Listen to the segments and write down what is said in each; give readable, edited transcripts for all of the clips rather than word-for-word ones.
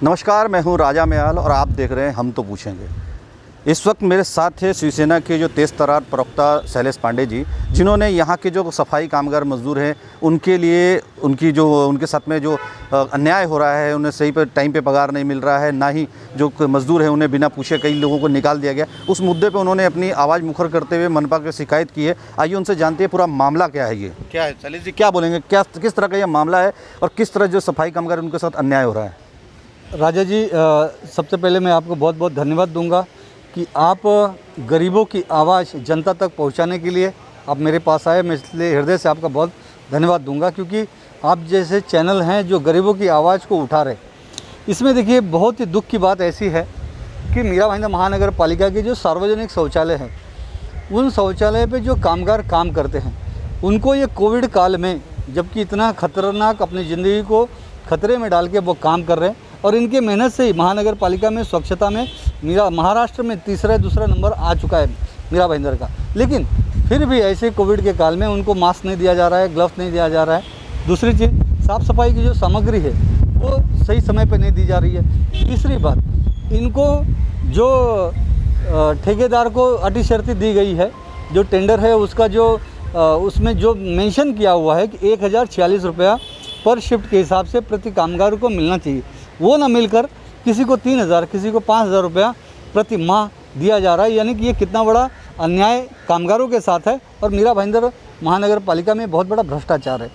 नमस्कार, मैं हूं राजा म्याल और आप देख रहे हैं हम तो पूछेंगे। इस वक्त मेरे साथ है शिवसेना के जो तेज तर्रार प्रवक्ता शैलेश पांडे जी, जिन्होंने यहां के जो सफाई कामगार मजदूर हैं उनके लिए उनके साथ में जो अन्याय हो रहा है, उन्हें सही पर टाइम पे पगार नहीं मिल रहा है, ना ही जो मजदूर हैं उन्हें बिना पूछे कई लोगों को निकाल दिया गया, उस मुद्दे पे उन्होंने अपनी आवाज़ मुखर करते हुए मनपा की शिकायत की है। आइए उनसे जानते हैं पूरा मामला क्या है। ये क्या है शैलेश जी, क्या बोलेंगे, किस तरह का यह मामला है और किस तरह जो सफाई कामगार उनके साथ अन्याय हो रहा है? राजा जी, सबसे पहले मैं आपको बहुत बहुत धन्यवाद दूंगा कि आप गरीबों की आवाज़ जनता तक पहुंचाने के लिए आप मेरे पास आए। मैं इसलिए हृदय से आपका बहुत धन्यवाद दूंगा, क्योंकि आप जैसे चैनल हैं जो गरीबों की आवाज़ को उठा रहे। इसमें देखिए, बहुत ही दुख की बात ऐसी है कि मीरा भाईंदर महानगर पालिका के जो सार्वजनिक शौचालय हैं, उन शौचालय पे जो कामगार काम करते हैं उनको ये कोविड काल में, जबकि इतना खतरनाक अपनी ज़िंदगी को खतरे में डाल के वो काम कर रहे हैं, और इनके मेहनत से ही महानगर पालिका में स्वच्छता में महाराष्ट्र में दूसरा नंबर आ चुका है मीरा भाईंदर का। लेकिन फिर भी ऐसे कोविड के काल में उनको मास्क नहीं दिया जा रहा है, ग्लव्स नहीं दिया जा रहा है। दूसरी चीज़, साफ़ सफाई की जो सामग्री है वो सही समय पर नहीं दी जा रही है। तीसरी बात, इनको जो ठेकेदार को अटी शर्ती दी गई है, जो टेंडर है उसका उसमें जो मेंशन किया हुआ है कि 1046 रुपया पर शिफ्ट के हिसाब से प्रति कामगार को मिलना चाहिए, वो ना मिलकर किसी को 3000, किसी को 5000 रुपया प्रति माह दिया जा रहा है। यानी कि ये कितना बड़ा अन्याय कामगारों के साथ है, और मीरा भाईंदर महानगर पालिका में बहुत बड़ा भ्रष्टाचार है।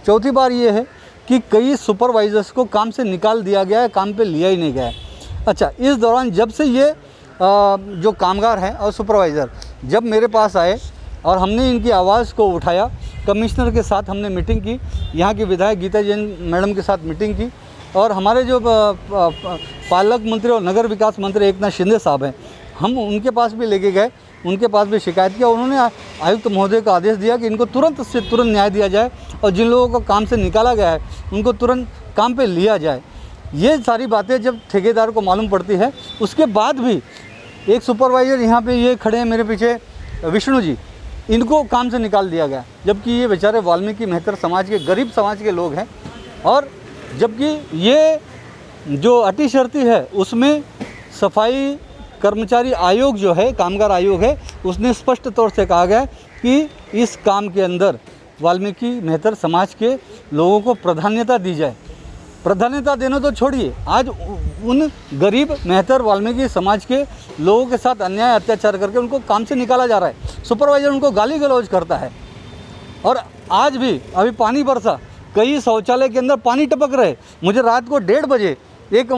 चौथी बार ये है कि कई सुपरवाइजर्स को काम से निकाल दिया गया है, काम पे लिया ही नहीं गया है। अच्छा, इस दौरान जब से ये जो कामगार हैं और सुपरवाइज़र जब मेरे पास आए और हमने इनकी आवाज़ को उठाया, कमिश्नर के साथ हमने मीटिंग की, यहाँ की विधायक गीता जैन मैडम के साथ मीटिंग की, और हमारे जो पालक मंत्री और नगर विकास मंत्री एकनाथ शिंदे साहब हैं, हम उनके पास भी लेके गए, उनके पास भी शिकायत किया। उन्होंने आयुक्त महोदय को आदेश दिया कि इनको तुरंत से तुरंत न्याय दिया जाए, और जिन लोगों को काम से निकाला गया है उनको तुरंत काम पे लिया जाए। ये सारी बातें जब ठेकेदार को मालूम पड़ती है, उसके बाद भी एक सुपरवाइज़र यहाँ पे ये खड़े हैं मेरे पीछे, विष्णु जी, इनको काम से निकाल दिया गया, जबकि ये बेचारे वाल्मीकि मेहतर समाज के, गरीब समाज के लोग हैं। और जबकि ये जो अटी शर्ती है उसमें सफाई कर्मचारी आयोग जो है, कामगार आयोग है, उसने स्पष्ट तौर से कहा गया कि इस काम के अंदर वाल्मीकि मेहतर समाज के लोगों को प्राधान्यता दी जाए। प्राधान्यता देना तो छोड़िए, आज उन गरीब मेहतर वाल्मीकि समाज के लोगों के साथ अन्याय अत्याचार करके उनको काम से निकाला जा रहा है। सुपरवाइज़र उनको गाली गलौज करता है, और आज भी अभी पानी बरसा, कई शौचालय के अंदर पानी टपक रहे। मुझे रात को 1:30 बजे एक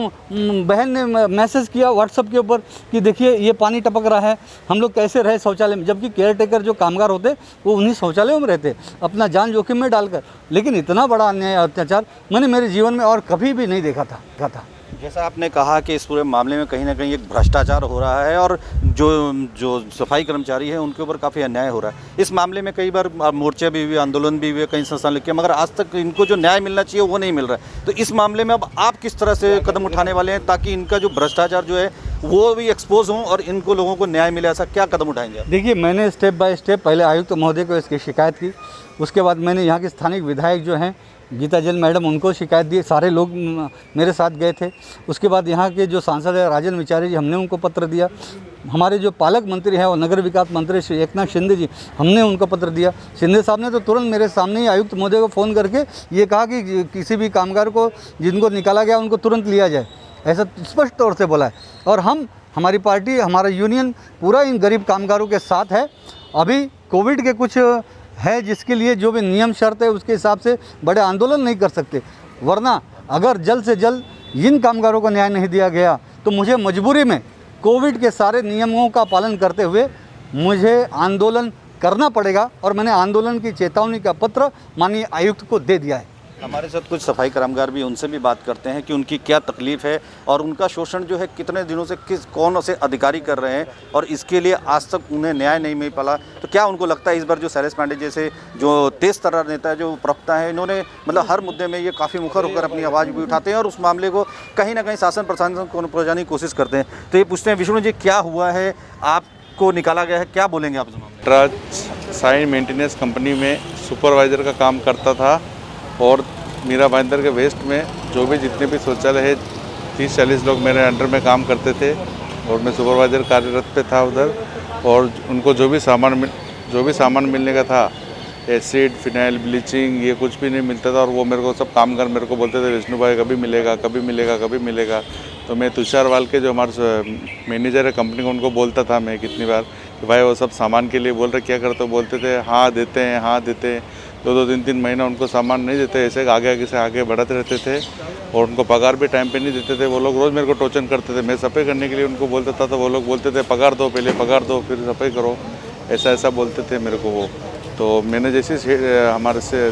बहन ने मैसेज किया व्हाट्सएप के ऊपर कि देखिए ये पानी टपक रहा है, हम लोग कैसे रहे शौचालय में, जबकि केयर टेकर जो कामगार होते वो उन्हीं शौचालयों में रहते अपना जान जोखिम में डालकर। लेकिन इतना बड़ा अन्याय अत्याचार मैंने मेरे जीवन में और कभी भी नहीं देखा था। जैसा आपने कहा कि इस पूरे मामले में कहीं ना कहीं एक भ्रष्टाचार हो रहा है, और जो सफाई कर्मचारी हैं उनके ऊपर काफ़ी अन्याय हो रहा है। इस मामले में कई बार मोर्चे भी हुए, आंदोलन भी हुए, कई संस्थान लिखे, मगर आज तक इनको जो न्याय मिलना चाहिए वो नहीं मिल रहा है। तो इस मामले में अब आप किस तरह से कदम उठाने वाले हैं ताकि इनका जो भ्रष्टाचार जो है वो भी एक्सपोज हों और इनको लोगों को न्याय मिले? ऐसा क्या कदम उठाएंगे? देखिए, मैंने स्टेप बाय स्टेप पहले आयुक्त महोदय को इसकी शिकायत की, उसके बाद मैंने यहाँ के स्थानिक विधायक जो हैं गीता जैन मैडम, उनको शिकायत दी, सारे लोग मेरे साथ गए थे। उसके बाद यहाँ के जो सांसद है राजेंद्र विचारे जी, हमने उनको पत्र दिया। हमारे जो पालक मंत्री हैं और नगर विकास मंत्री श्री एकनाथ शिंदे जी, हमने उनको पत्र दिया। शिंदे साहब ने तो तुरंत मेरे सामने ही आयुक्त महोदय को फ़ोन करके ये कहा कि किसी भी कामगार को जिनको निकाला गया उनको तुरंत लिया जाए, ऐसा स्पष्ट तौर से बोला है। और हमारी पार्टी, हमारा यूनियन पूरा इन गरीब कामगारों के साथ है। अभी कोविड के कुछ है जिसके लिए जो भी नियम शर्त है उसके हिसाब से बड़े आंदोलन नहीं कर सकते, वरना अगर जल्द से जल्द इन कामगारों को न्याय नहीं दिया गया तो मुझे मजबूरी में कोविड के सारे नियमों का पालन करते हुए मुझे आंदोलन करना पड़ेगा, और मैंने आंदोलन की चेतावनी का पत्र माननीय आयुक्त को दे दिया है। हमारे साथ कुछ सफाई कामगार भी, उनसे भी बात करते हैं कि उनकी क्या तकलीफ़ है और उनका शोषण जो है कितने दिनों से कौन से अधिकारी कर रहे हैं, और इसके लिए आज तक उन्हें न्याय नहीं मिल पाला। तो क्या उनको लगता है इस बार जो शैलेश पांडे जैसे जो तेज तर्रार नेता है, जो प्रवक्ता है, इन्होंने मतलब हर मुद्दे में ये काफ़ी मुखर होकर अपनी आवाज़ भी उठाते हैं और उस मामले को कहीं ना कहीं शासन प्रशासन को पहुँचाने की कोशिश करते हैं? तो ये पूछते हैं, विष्णु जी क्या हुआ है, आपको निकाला गया है, क्या बोलेंगे आप? ट्रस्ट साइन मेंटेनेंस कंपनी में सुपरवाइज़र का काम करता था, और मीरा भाईंदर के वेस्ट में जो भी जितने भी शौचालय है 30-40 लोग मेरे अंडर में काम करते थे और मैं सुपरवाइज़र कार्यरत पे था उधर। और उनको जो भी सामान मिलने का था, एसिड, फिनाइल, ब्लीचिंग, ये कुछ भी नहीं मिलता था। और वो मेरे को सब कामगार मेरे को बोलते थे, विष्णु भाई कभी मिलेगा, कभी मिलेगा, कभी मिलेगा। तो मैं तुषार वाल के जो हमारे मैनेजर है कंपनी को, उनको बोलता था मैं कितनी बार कि भाई वो सब सामान के लिए बोल रहे, क्या करते हो? बोलते थे हाँ देते हैं, हाँ देते हैं। 2-2, 3-3 महीना उनको सामान नहीं देते, ऐसे आगे से आगे बढ़ाते रहते थे। और उनको पगार भी टाइम पे नहीं देते थे। वो लोग रोज़ मेरे को टोचन करते थे। मैं सफाई करने के लिए उनको बोलता था तो वो लोग बोलते थे पगार दो, पहले पगार दो फिर सफाई करो, ऐसा बोलते थे मेरे को वो। तो मैंने जैसे हमारे से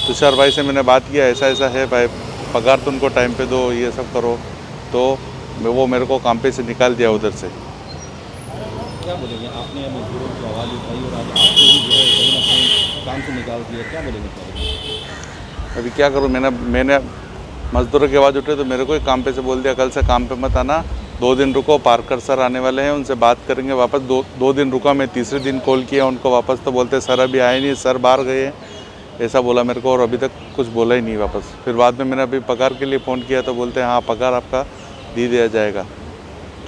तुषार भाई से मैंने बात किया, ऐसा है भाई, पगार तो उनको टाइम पे दो, ये सब करो। तो वो मेरे को काम पे से निकाल दिया उधर से। क्या बोलेंगे? आपने मजदूरों की आवाज़ उठाई और आज आपको भी जो है कहीं ना कहीं काम से निकाल दिया, क्या बोलेंगे? अभी क्या करूँ? मैंने मजदूरों की आवाज़ उठाई तो मेरे को ही काम पे से बोल दिया कल से काम पे मत आना, 2 दिन रुको, पार्कर सर आने वाले हैं, उनसे बात करेंगे वापस। 2 दिन रुका। मैं तीसरे दिन कॉल किया उनको वापस तो बोलते सर अभी आए नहीं, सर बाहर गए हैं, ऐसा बोला मेरे को। और अभी तक कुछ बोला ही नहीं वापस। फिर बाद में मैंने अभी पगार के लिए फ़ोन किया तो बोलते हैं हाँ पगार आपका दे दिया जाएगा,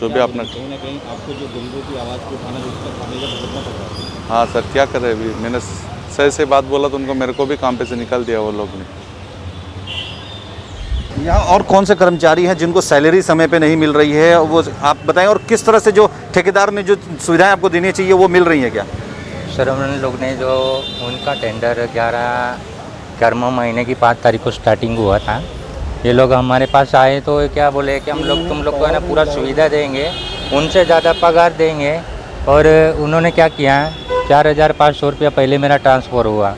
जो भी आपने। कहीं ना कहीं आपको जो गरीबों की आवाज़ को उठाना, जो उसका खाने का भुगतना पड़ रहा है। हाँ सर, क्या करें? अभी मैंने सही बात बोला तो उनको, मेरे को भी काम पे से निकाल दिया वो लोग ने। यहाँ और कौन से कर्मचारी हैं जिनको सैलरी समय पे नहीं मिल रही है, वो आप बताएं। और किस तरह से जो ठेकेदार ने जो सुविधाएं आपको देनी चाहिए वो मिल रही हैं क्या? सर उन लोग ने जो उनका टेंडर 11वें महीने की 5 तारीख को स्टार्टिंग हुआ था। ये लोग हमारे पास आए तो क्या बोले कि हम लोग तुम लोग को है ना पूरा सुविधा देंगे, उनसे ज़्यादा पगार देंगे। और उन्होंने क्या किया, 4,500 रुपया पहले मेरा ट्रांसफ़र हुआ।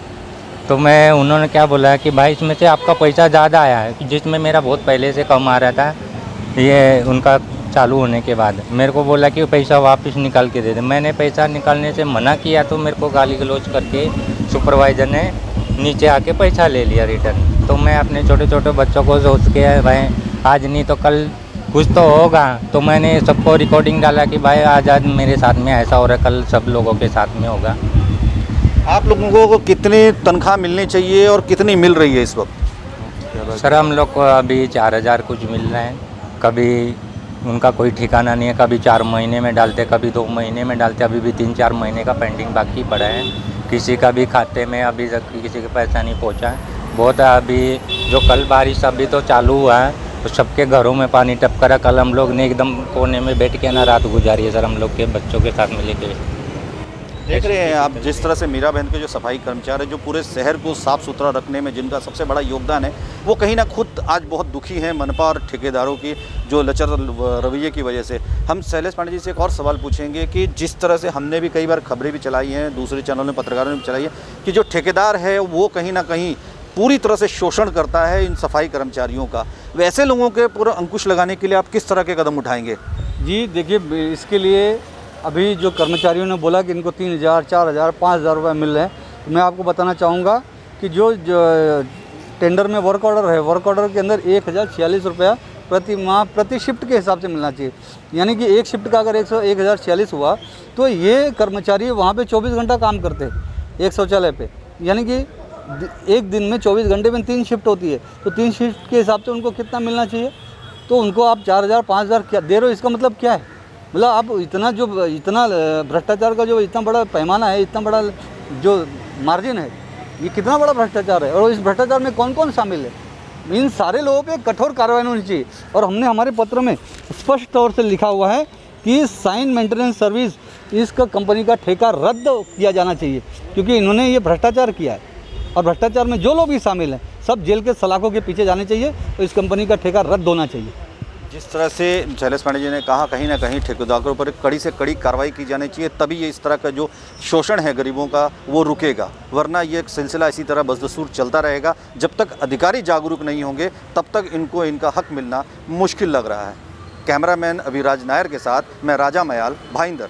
तो उन्होंने क्या बोला कि भाई इसमें से आपका पैसा ज़्यादा आया है, जिसमें मेरा बहुत पहले से कम आ रहा था। ये उनका चालू होने के बाद मेरे को बोला कि पैसा वापस निकाल के दे दे। मैंने पैसा निकालने से मना किया तो मेरे को गाली गलौज करके सुपरवाइज़र ने नीचे आके पैसा ले लिया रिटर्न। तो मैं अपने छोटे छोटे बच्चों को सोच के भाई आज नहीं तो कल कुछ तो होगा, तो मैंने सबको रिकॉर्डिंग डाला कि भाई आज मेरे साथ में ऐसा हो रहा है, कल सब लोगों के साथ में होगा। आप लोगों को कितनी तनख्वाह मिलनी चाहिए और कितनी मिल रही है इस वक्त? सर हम लोग को अभी 4,000 कुछ मिल रहे हैं। कभी उनका कोई ठिकाना नहीं है, कभी 4 महीने में डालते, कभी 2 महीने में डालते। अभी भी 3-4 महीने का पेंडिंग बाकी पड़ा है। किसी का भी खाते में अभी तक किसी का पैसा नहीं पहुंचा है। बहुत अभी जो कल बारिश अभी तो चालू हुआ है तो सबके घरों में पानी टपका रहा। कल हम लोग ने एकदम कोने में बैठ के ना रात गुजारी है सर, हम लोग के बच्चों के साथ में लेके। देख रहे हैं आप जिस तरह से मीरा बहन के जो सफाई कर्मचारी है, जो पूरे शहर को साफ़ सुथरा रखने में जिनका सबसे बड़ा योगदान है, वो कहीं ना खुद आज बहुत दुखी हैं मनपा और ठेकेदारों की जो लचर रवैये की वजह से। हम शैलेश पांडे जी से एक और सवाल पूछेंगे कि जिस तरह से हमने भी कई बार खबरें भी चलाई हैं, दूसरे चैनलों ने, पत्रकारों ने भी चलाई है कि जो ठेकेदार है वो कहीं ना कहीं पूरी तरह से शोषण करता है इन सफाई कर्मचारियों का। वैसे लोगों के पूरा अंकुश लगाने के लिए आप किस तरह के कदम उठाएंगे? जी देखिए, इसके लिए अभी जो कर्मचारियों ने बोला कि इनको 3,000, 4,000, 5,000 रुपये मिल रहे हैं, तो मैं आपको बताना चाहूँगा कि जो टेंडर में वर्क ऑर्डर है, वर्क ऑर्डर के अंदर 1,046 रुपया प्रति माह प्रति शिफ्ट के हिसाब से मिलना चाहिए। यानी कि एक शिफ्ट का अगर 1,046 हुआ तो ये कर्मचारी वहाँ पे 24 घंटा काम करते हैं एक शौचालय पे। यानी कि एक दिन में 24 घंटे में 3 शिफ्ट होती है, तो 3 शिफ्ट के हिसाब से उनको कितना मिलना चाहिए? तो उनको आप 4,000, 5,000 क्या दे रहे हो? इसका मतलब क्या है? मतलब आप इतना भ्रष्टाचार का जो इतना बड़ा पैमाना है, इतना बड़ा जो मार्जिन है, ये कितना बड़ा भ्रष्टाचार है। और इस भ्रष्टाचार में कौन कौन शामिल है? इन सारे लोगों पे कठोर कार्रवाई होनी चाहिए। और हमने हमारे पत्र में स्पष्ट तौर से लिखा हुआ है कि साइन मेंटेनेंस सर्विस इसका कंपनी का ठेका रद्द किया जाना चाहिए, क्योंकि इन्होंने ये भ्रष्टाचार किया है। और भ्रष्टाचार में जो लोग भी शामिल हैं सब जेल के सलाखों के पीछे जाने चाहिए। तो इस कंपनी का ठेका रद्द होना चाहिए। जिस तरह से शैलेश पांडे जी ने कहा, कहीं ना कहीं ठेकेदारों पर कड़ी से कड़ी कार्रवाई की जानी चाहिए, तभी ये इस तरह का जो शोषण है गरीबों का वो रुकेगा। वरना ये सिलसिला इसी तरह बदस्तूर चलता रहेगा। जब तक अधिकारी जागरूक नहीं होंगे तब तक इनको इनका हक मिलना मुश्किल लग रहा है। कैमरामैन अभिराज नायर के साथ मैं राजा मयाल, भाईंदर।